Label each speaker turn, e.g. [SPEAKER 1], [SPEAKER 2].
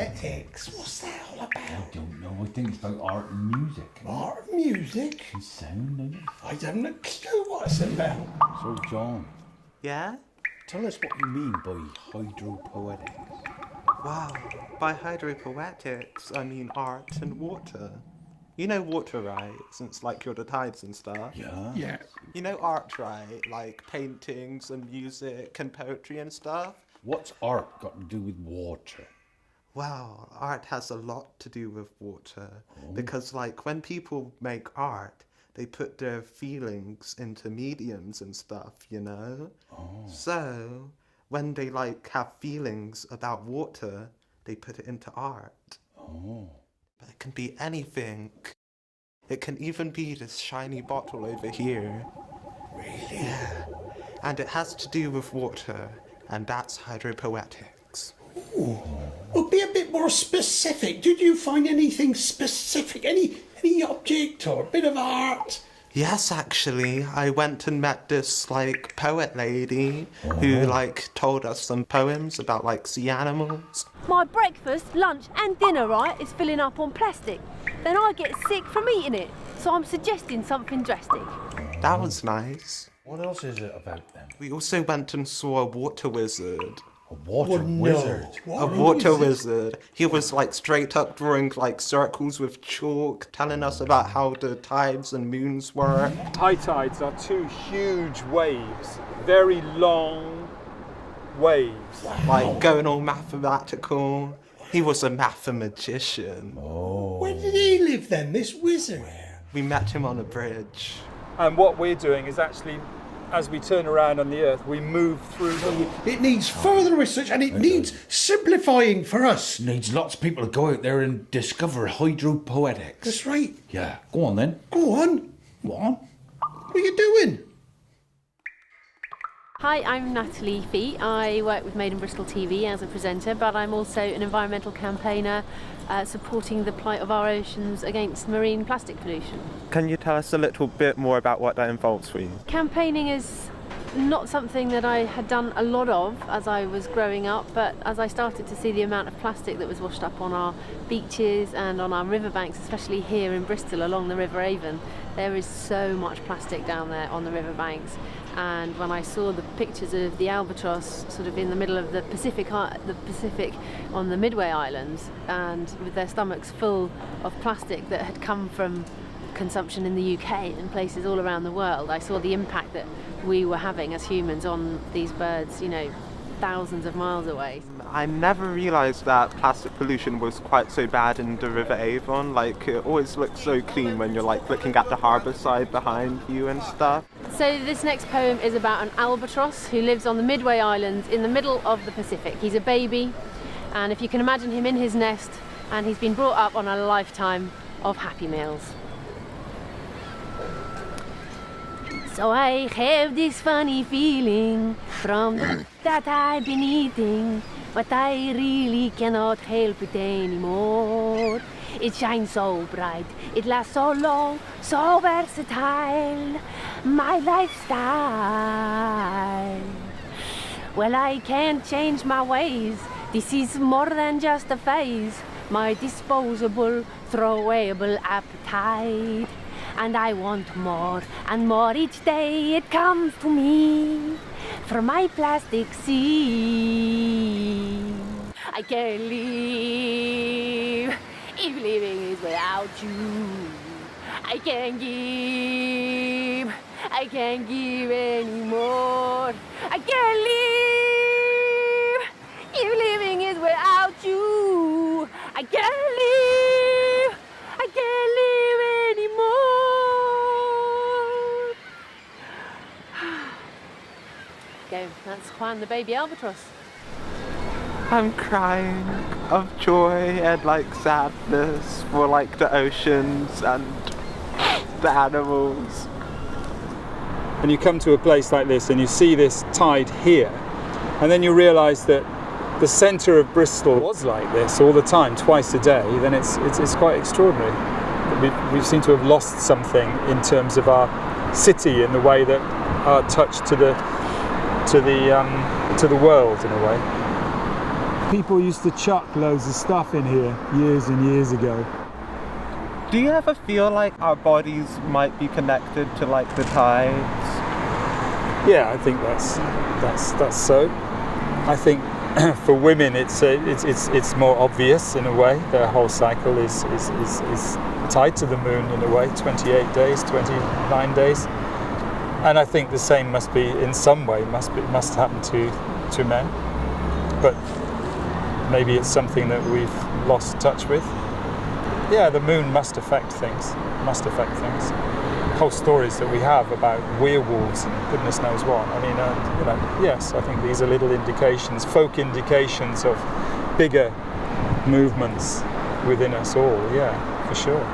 [SPEAKER 1] Hyydropoetics. What's that all about?
[SPEAKER 2] I don't know. I think it's about art and music.
[SPEAKER 1] Art and music?
[SPEAKER 2] And sound, don't it?
[SPEAKER 1] I haven't a clue what it's about.
[SPEAKER 2] So, John,
[SPEAKER 3] Yeah?
[SPEAKER 2] tell us what you mean by hydropoetics.
[SPEAKER 3] Wow. By hydropoetics, I mean art and water. You know water, right? Since like you're the tides and stuff.
[SPEAKER 2] Yeah?
[SPEAKER 1] Yeah.
[SPEAKER 3] You know art, right? Like paintings and music and poetry and stuff.
[SPEAKER 2] What's art got to do with water?
[SPEAKER 3] Well, art has a lot to do with water. Because like when people make art, they put their feelings into mediums and stuff, you know? So when they like have feelings about water, they put it into art. But it can be anything. It can even be this shiny bottle over here.
[SPEAKER 1] Really?
[SPEAKER 3] Yeah. And it has to do with water, and that's hydropoetics.
[SPEAKER 1] Ooh. Well, be a bit more specific. Did you find anything specific? Any object or a bit of art?
[SPEAKER 3] Yes, actually, I went and met this, like, poet lady who, like, told us some poems about, like, sea animals.
[SPEAKER 4] My breakfast, lunch and dinner, right, is filling up on plastic. Then I get sick from eating it. So I'm suggesting something drastic.
[SPEAKER 3] That was nice.
[SPEAKER 2] What else is it about then?
[SPEAKER 3] We also went and saw a water wizard.
[SPEAKER 2] A water wizard?
[SPEAKER 3] A water wizard. He was like straight up drawing like circles with chalk, telling us about how the tides and moons work.
[SPEAKER 5] High tides are two huge waves, very long waves.
[SPEAKER 3] Like going all mathematical. He was a mathematician.
[SPEAKER 1] Where did he live then, this wizard?
[SPEAKER 3] We met him on a bridge.
[SPEAKER 5] And what we're doing is actually, as we turn around on the Earth, we move through them.
[SPEAKER 1] It needs further research and it needs simplifying for us.
[SPEAKER 2] Needs lots of people to go out there and discover hydropoetics.
[SPEAKER 1] That's right.
[SPEAKER 2] Yeah, go on then.
[SPEAKER 1] Go on.
[SPEAKER 2] Go on.
[SPEAKER 1] What are you doing?
[SPEAKER 4] Hi, I'm Natalie Fee. I work with Made in Bristol TV as a presenter, but I'm also an environmental campaigner supporting the plight of our oceans against marine plastic pollution.
[SPEAKER 3] Can you tell us a little bit more about what that involves for you?
[SPEAKER 4] Campaigning is not something that I had done a lot of as I was growing up, but as I started to see the amount of plastic that was washed up on our beaches and on our riverbanks, especially here in Bristol along the River Avon, there is so much plastic down there on the riverbanks. And when I saw the pictures of the albatross sort of in the middle of the Pacific on the Midway Islands, and with their stomachs full of plastic that had come from consumption in the UK and places all around the world, I saw the impact that we were having as humans on these birds, you know, thousands of miles away.
[SPEAKER 3] I never realised that plastic pollution was quite so bad in the River Avon. Like, it always looks so clean when you're like looking at the harbour side behind you and stuff.
[SPEAKER 4] So this next poem is about an albatross who lives on the Midway Islands in the middle of the Pacific. He's a baby, and if you can imagine him in his nest, and he's been brought up on a lifetime of Happy Meals. So I have this funny feeling from that I've been eating, but I really cannot help it anymore. It shines so bright, it lasts so long, so versatile, my lifestyle. Well, I can't change my ways, this is more than just a phase, my disposable, throwawayable appetite. And I want more and more each day it comes to me from my plastic sea. I can't live if living is without you. I can't give anymore. I can't live if living is without you. I can't live anymore. Okay, that's Juan the baby albatross.
[SPEAKER 3] I'm crying of joy and like sadness for like the oceans and the animals.
[SPEAKER 5] And you come to a place like this and you see this tide here, and then you realise that the centre of Bristol was like this all the time, twice a day, then it's quite extraordinary. We seem to have lost something in terms of our city in the way that our touch to the world in a way. people used to chuck loads of stuff in here years and years ago.
[SPEAKER 3] Do you ever feel like our bodies might be connected to like the tides?
[SPEAKER 5] Yeah, I think that's so. I think for women it's more obvious in a way. Their whole cycle is tied to the moon in a way, 28 days, 29 days. And I think the same must be, in some way, must happen to men. But maybe it's something that we've lost touch with. Yeah, the moon must affect things. Whole stories that we have about werewolves and goodness knows what. I mean, yes, I think these are little indications, folk indications of bigger movements within us all. Yeah, for sure.